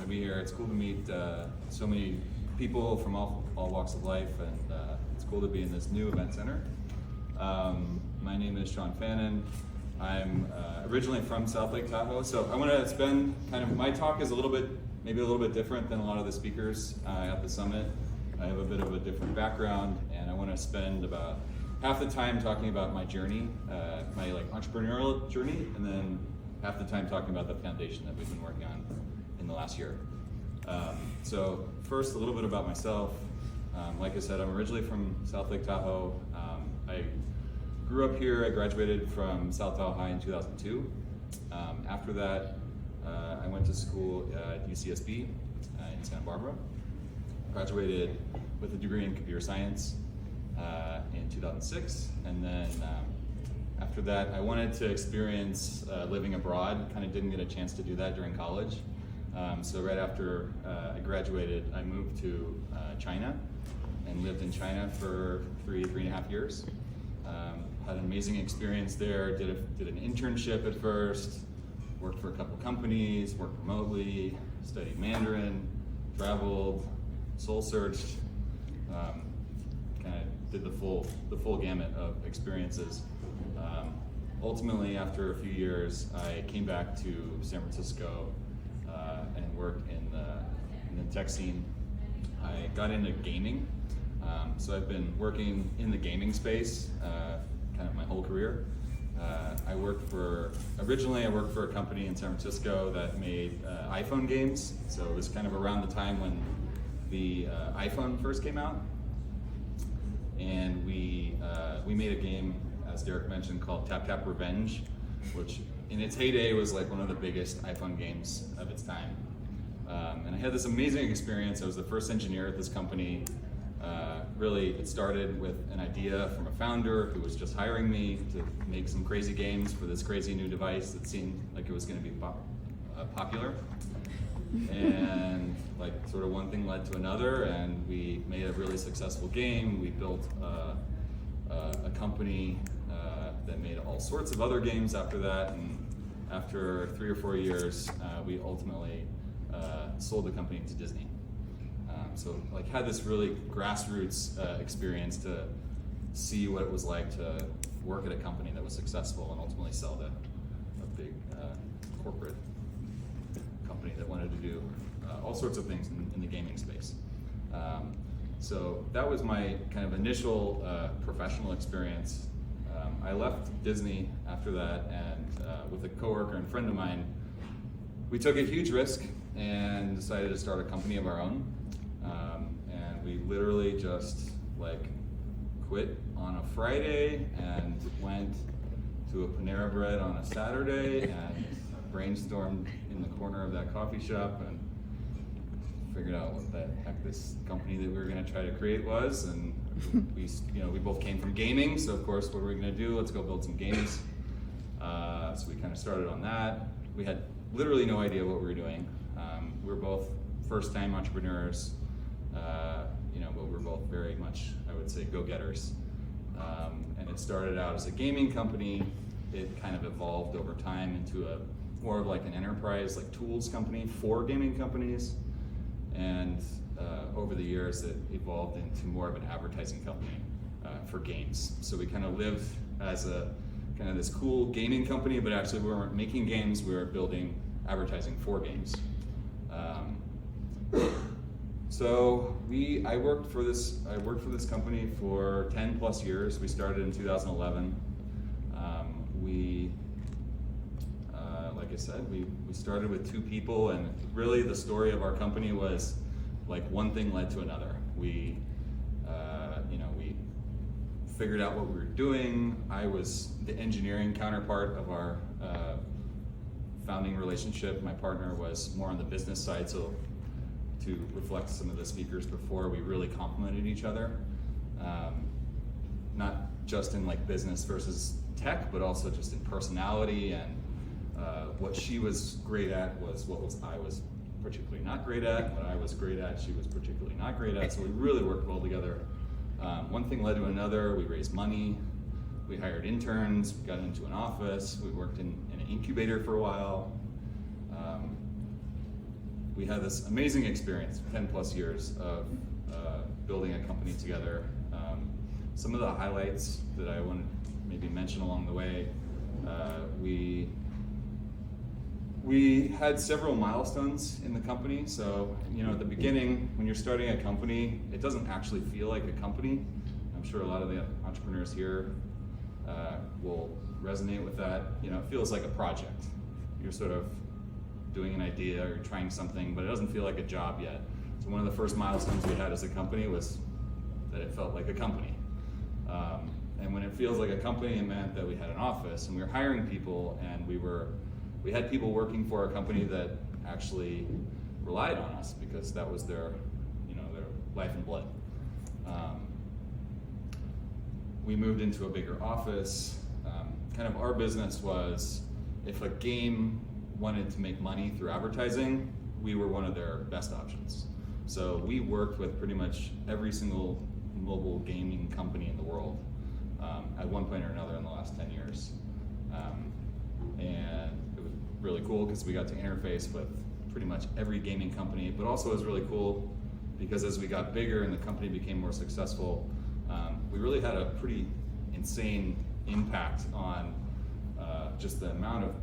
to be here. It's cool to meet so many people from all walks of life, and it's cool to be in this new event center. My name is Fannan. I'm originally from South Lake Tahoe, so I want to spend my talk is maybe a little bit different than a lot of the speakers at the summit. I have a bit of a different background, and I want to spend about half the time talking about my journey, my entrepreneurial journey, and then half the time talking about the foundation that we've been working on in the last year. So first, a little bit about myself. Like I said, I'm originally from South Lake Tahoe. I grew up here. I graduated from South Tahoe High in 2002. After that, I went to school at UCSB in Santa Barbara. Graduated with a degree in computer science in 2006, and then after that, I wanted to experience living abroad. Kind of didn't get a chance to do that during college. So right after I graduated, I moved to China and lived in China for three and a half years. Had an amazing experience there. Did an internship at first. Worked for a couple companies. Worked remotely. Studied Mandarin. Traveled. Soul searched. Kind of did the full gamut of experiences. Ultimately, after a few years, I came back to San Francisco and worked in the tech scene. I got into gaming, so I've been working in the gaming space kind of my whole career. Originally I worked for a company in San Francisco that made iPhone games, so it was kind of around the time when the iPhone first came out, and we made a game, as Derek mentioned, called Tap Tap Revenge, which in its heyday was like one of the biggest iPhone games of its time. And I had this amazing experience. I was the first engineer at this company. Really, it started with an idea from a founder who was just hiring me to make some crazy games for this crazy new device that seemed like it was going to be popular. And sort of one thing led to another, and we made a really successful game. We built a company that made all sorts of other games after that, and after 3 or 4 years, we ultimately sold the company to Disney. So had this really grassroots experience to see what it was like to work at a company that was successful and ultimately sell to a big corporate company that wanted to do all sorts of things in the gaming space. So that was my kind of initial professional experience. I left Disney after that, and with a coworker and friend of mine, we took a huge risk and decided to start a company of our own. And we literally just quit on a Friday and went to a Panera Bread on a Saturday and brainstormed in the corner of that coffee shop and figured out what the heck this company that we were going to try to create was. And we both came from gaming, so of course, what were we going to do? Let's go build some games. So we kind of started on that. We had literally no idea what we were doing. We were both first-time entrepreneurs, but we were both very much, I would say, go-getters. And it started out as a gaming company. It kind of evolved over time into more of an enterprise, tools company for gaming companies. And over the years, it evolved into more of an advertising company for games. So we kind of lived as a kind of this cool gaming company, but actually we weren't making games, we were building advertising for games. So I worked for this company for 10 plus years. We started in 2011. Like I said, we started with 2 people, and really the story of our company was one thing led to another. We figured out what we were doing. I was the engineering counterpart of our founding relationship. My partner was more on the business side, so to reflect some of the speakers before, we really complemented each other. Not just in business versus tech, but also just in personality, and what she was great at was I was particularly not great at. What I was great at, she was particularly not great at, so we really worked well together. One thing led to another. We raised money, we hired interns, we got into an office, we worked in an incubator for a while. we had this amazing experience, 10 plus years of building a company together. Some of the highlights that I want to maybe mention along the way, we had several milestones in the company. So, at the beginning, when you're starting a company, it doesn't actually feel like a company. I'm sure a lot of the entrepreneurs here will resonate with that. It feels like a project. You're sort of doing an idea or trying something, but it doesn't feel like a job yet. So one of the first milestones we had as a company was that it felt like a company. And when it feels like a company, it meant that we had an office and we were hiring people, and we had people working for a company that actually relied on us because that was their life and blood. We moved into a bigger office. Kind of our business was, if a game wanted to make money through advertising, we were one of their best options. So we worked with pretty much every single mobile gaming company in the world at one point or another in the last 10 years. And it was really cool because we got to interface with pretty much every gaming company, but also it was really cool because as we got bigger and the company became more successful, we really had a pretty insane impact on just the amount of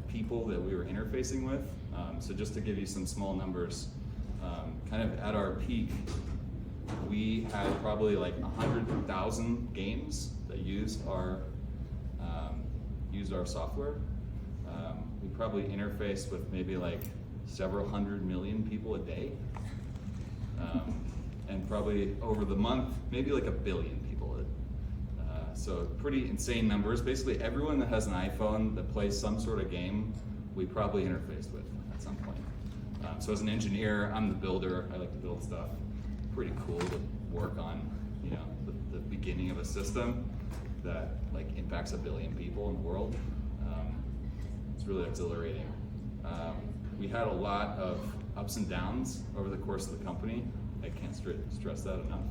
people that we were interfacing with. So just to give you some small numbers, kind of at our peak, we had probably 100,000 games that used our software. We probably interfaced with maybe several hundred million people a day. And probably over the month, maybe 1 billion people. So pretty insane numbers. Basically everyone that has an iPhone that plays some sort of game, we probably interfaced with at some point. So as an engineer, I'm the builder. I like to build stuff. Pretty cool to work on, the beginning of a system that impacts 1 billion people in the world. It's really exhilarating. We had a lot of ups and downs over the course of the company. I can't stress that enough.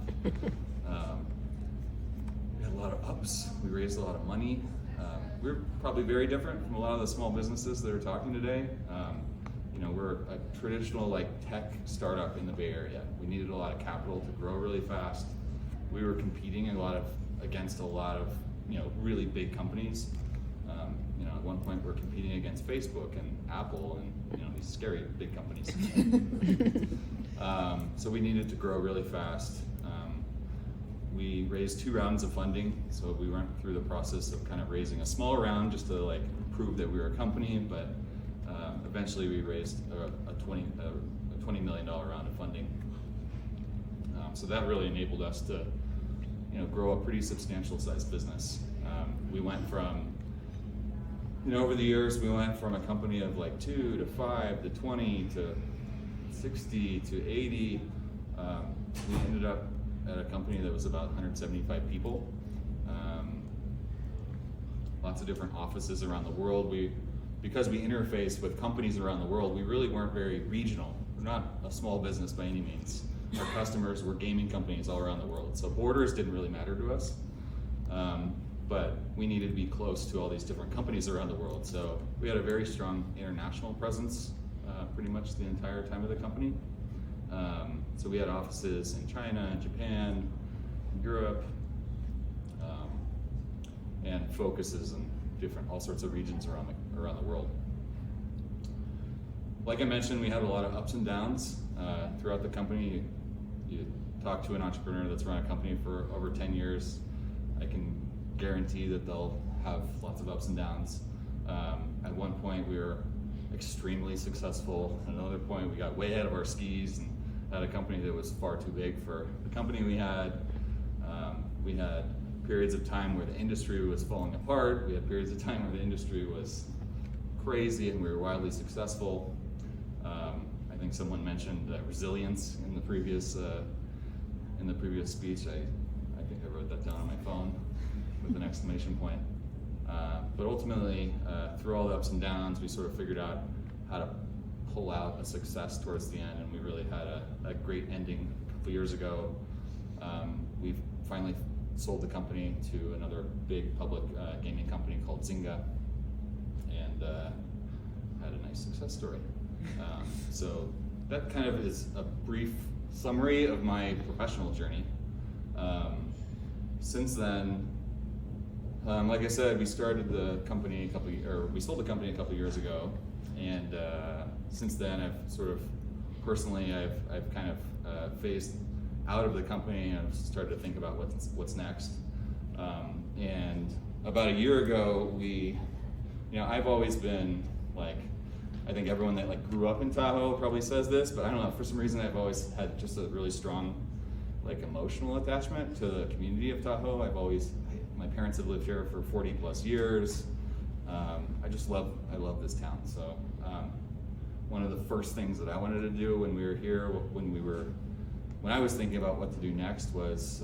We had a lot of ups. We raised a lot of money. We're probably very different from a lot of the small businesses that are talking today. We're a traditional tech startup in the Bay Area. We needed a lot of capital to grow really fast. We were competing against a lot of really big companies. At one point we're competing against Facebook and Apple and these scary big companies. So we needed to grow really fast. We raised 2 rounds of funding, so we went through the process of kind of raising a small round just to prove that we were a company, but eventually we raised a $20 million round of funding. So that really enabled us to grow a pretty substantial sized business. We went from, over the years, we went from a company of 2 to 5 to 20 to 60 to 80. We ended up at a company that was about 175 people. Lots of different offices around the world. Because we interface with companies around the world, we really weren't very regional. We're not a small business by any means. Our customers were gaming companies all around the world. So borders didn't really matter to us. But we needed to be close to all these different companies around the world. So we had a very strong international presence pretty much the entire time of the company. So we had offices in China, Japan, Europe, and focuses in all sorts of regions around the world. Like I mentioned, we had a lot of ups and downs throughout the company. You talk to an entrepreneur that's run a company for over 10 years, I can guarantee that they'll have lots of ups and downs. At one point we were extremely successful. At another point we got way ahead of our skis and had a company that was far too big for the company we had. We had periods of time where the industry was falling apart. We had periods of time where the industry was crazy and we were wildly successful. I think someone mentioned resilience in the previous speech. I think I wrote that down on my phone with an exclamation point. But ultimately, through all the ups and downs, we sort of figured out how to pull out a success towards the end, and we really had a great ending a couple years ago. We finally sold the company to another big public gaming company called Zynga, and had a nice success story. So that kind of is a brief summary of my professional journey. Since then, like I said, we started the company we sold the company a couple years ago, and since then, I've sort of personally, I've kind of phased out of the company and I've started to think about what's next. And about a year ago, I've always been like, I think everyone that like grew up in Tahoe probably says this, but I don't know, for some reason I've always had just a really strong like emotional attachment to the community of Tahoe. My parents have lived here for 40 plus years. I love this town. So one of the first things that I wanted to do when we were here, when I was thinking about what to do next was,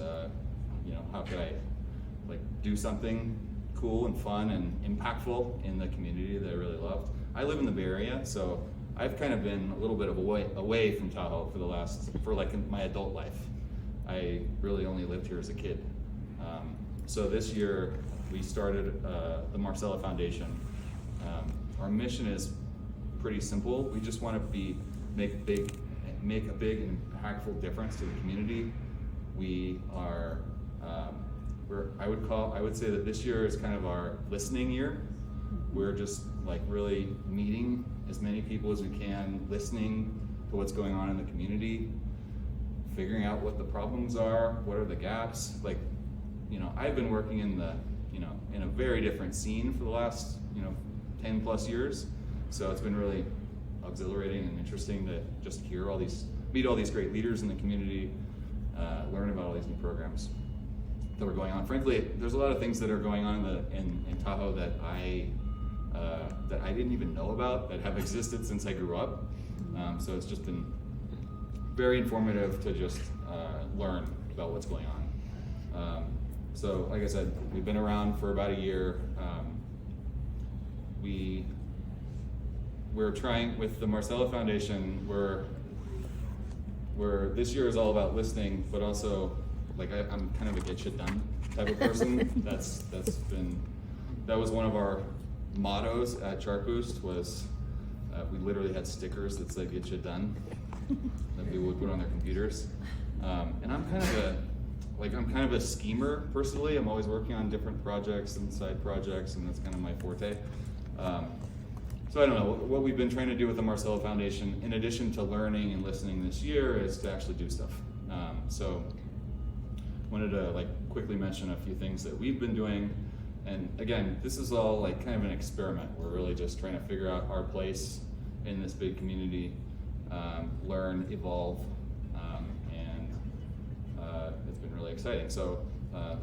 how could I like do something cool and fun and impactful in the community that I really loved. I live in the Bay Area, so I've kind of been a little bit of away from Tahoe for my adult life. I really only lived here as a kid. So this year we started the Marcella Foundation. Our mission is pretty simple. We just want to make a big and impactful difference to the community. We are I would say that this year is kind of our listening year. We're just like really meeting as many people as we can, listening to what's going on in the community, figuring out what the problems are, what are the gaps. Like, I've been working in a very different scene for the last 10 plus years. So it's been really exhilarating and interesting to just meet all these great leaders in the community, learn about all these new programs that were going on. Frankly, there's a lot of things that are going on in Tahoe that I didn't even know about, that have existed since I grew up. So it's just been very informative to just learn about what's going on. So like I said, we've been around for about a year. We're trying with the Marcella Foundation, where this year is all about listening, but also like I'm kind of a get shit done type of person. That was one of our mottos at Chartboost was we literally had stickers that said "Get shit done" that people would put on their computers. And I'm kind of a schemer personally. I'm always working on different projects and side projects, and that's kind of my forte. So I don't know, what we've been trying to do with the Marcella Foundation, in addition to learning and listening this year, is to actually do stuff. So wanted to quickly mention a few things that we've been doing. And again, this is all kind of an experiment. We're really just trying to figure out our place in this big community, learn, evolve, and it's been really exciting. So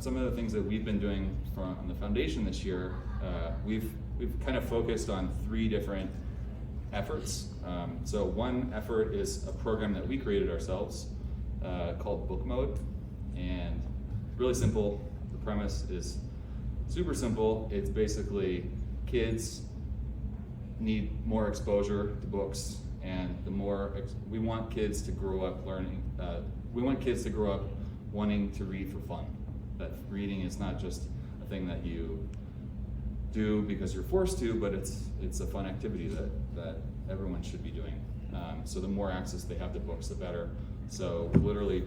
some of the things that we've been doing on the foundation this year, we've kind of focused on 3 different efforts. So one effort is a program that we created ourselves called Book Mode, and really simple. The premise is super simple. It's basically kids need more exposure to books, and we want kids to grow up learning. We want kids to grow up wanting to read for fun. That reading is not just a thing that you do because you're forced to, but it's a fun activity that everyone should be doing. So the more access they have to books, the better. So literally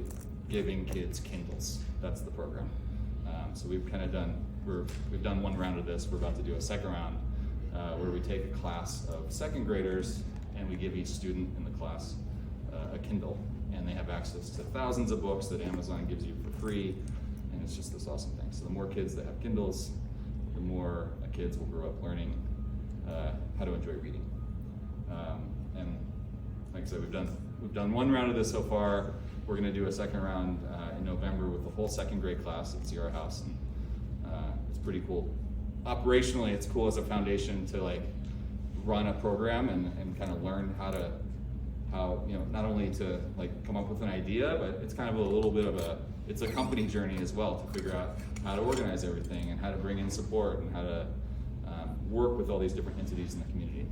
giving kids Kindles. That's the program. So we've done one round of this. We're about to do a second round where we take a class of second graders and we give each student in the class a Kindle, and they have access to thousands of books that Amazon gives you for free, and it's just this awesome thing. So the more kids that have Kindles, the more kids will grow up learning how to enjoy reading. And like I said, we've done one round of this so far. We're going to do a second round in November with the whole second grade class at Sierra House, and it's pretty cool. Operationally, it's cool as a foundation to run a program and kind of learn how not only to come up with an idea, but it's kind of a little bit of it's a company journey as well to figure out how to organize everything and how to bring in support and how to work with all these different entities in the community.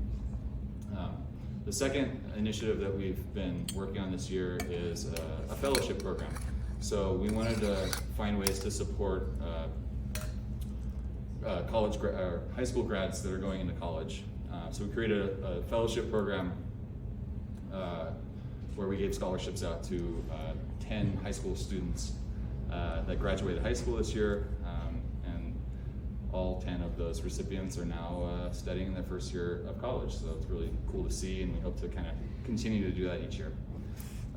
The second initiative that we've been working on this year is a fellowship program. So we wanted to find ways to support high school grads that are going into college. So we created a fellowship program where we gave scholarships out to 10 high school students that graduated high school this year, and all 10 of those recipients are now studying their first year of college. So it's really cool to see, and we hope to kind of continue to do that each year.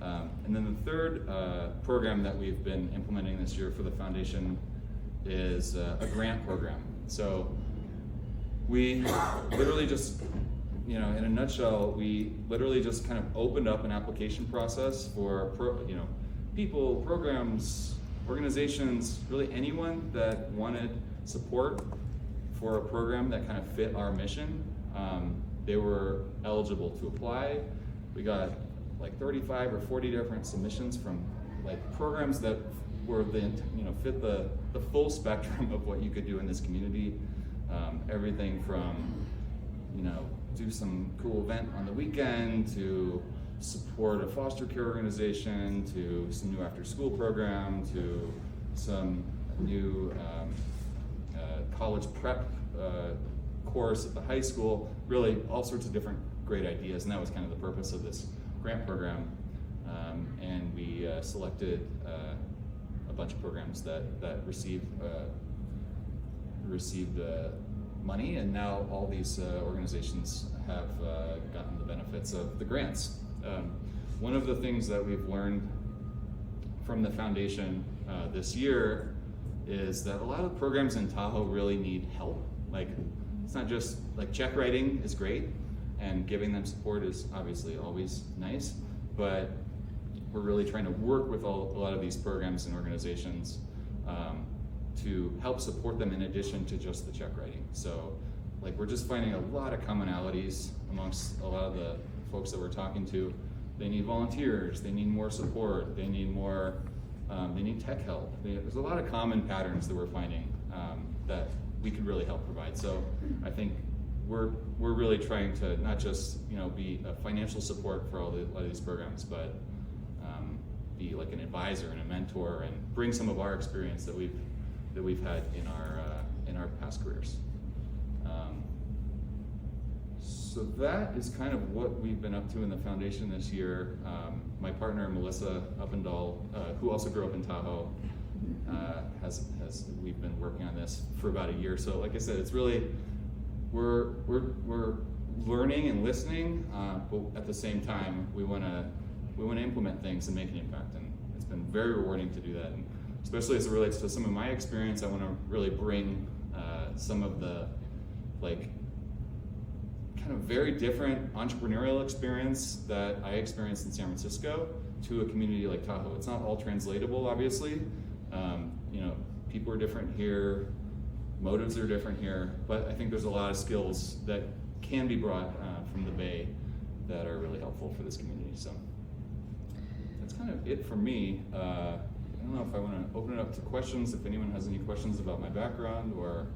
And then the third program that we've been implementing this year for the foundation is a grant program. So we literally just, in a nutshell, we literally just kind of opened up an application process for people, programs, organizations, really anyone that wanted support for a program that kind of fit our mission. They were eligible to apply. We got like 35 or 40 different submissions from like programs that were fit the full spectrum of what you could do in this community. Everything from do some cool event on the weekend, to support a foster care organization, to some new after school program, to some new college prep course at the high school. Really all sorts of different great ideas, and that was kind of the purpose of this grant program. And we selected a bunch of programs that received money, and now all these organizations have gotten the benefits of the grants. One of the things that we've learned from the foundation this year is that a lot of programs in Tahoe really need help. Like, it's not just like check writing is great, and giving them support is obviously always nice, but we're really trying to work with a lot of these programs and organizations to help support them in addition to just the check writing. So like, we're just finding a lot of commonalities amongst a lot of the folks that we're talking to. They need volunteers, they need more support, they need more, they need tech help. There's a lot of common patterns that we're finding that we could really help provide. So I think we're really trying to not just be a financial support for a lot of these programs, but be like an advisor and a mentor, and bring some of our experience that we've had in our past careers. So that is kind of what we've been up to in the foundation this year. My partner Melissa Uppendahl, who also grew up in Tahoe, we've been working on this for about a year. So like I said, it's really we're learning and listening, but at the same time we want to implement things and make an impact, and it's been very rewarding to do that. And especially as it relates to some of my experience, I want to really bring some of the kind of very different entrepreneurial experience that I experienced in San Francisco to a community like Tahoe. It's not all translatable, obviously. People are different here, motives are different here, but I think there's a lot of skills that can be brought from the Bay that are really helpful for this community. So that's kind of it for me. I don't know if I want to open it up to questions, if anyone has any questions about my background or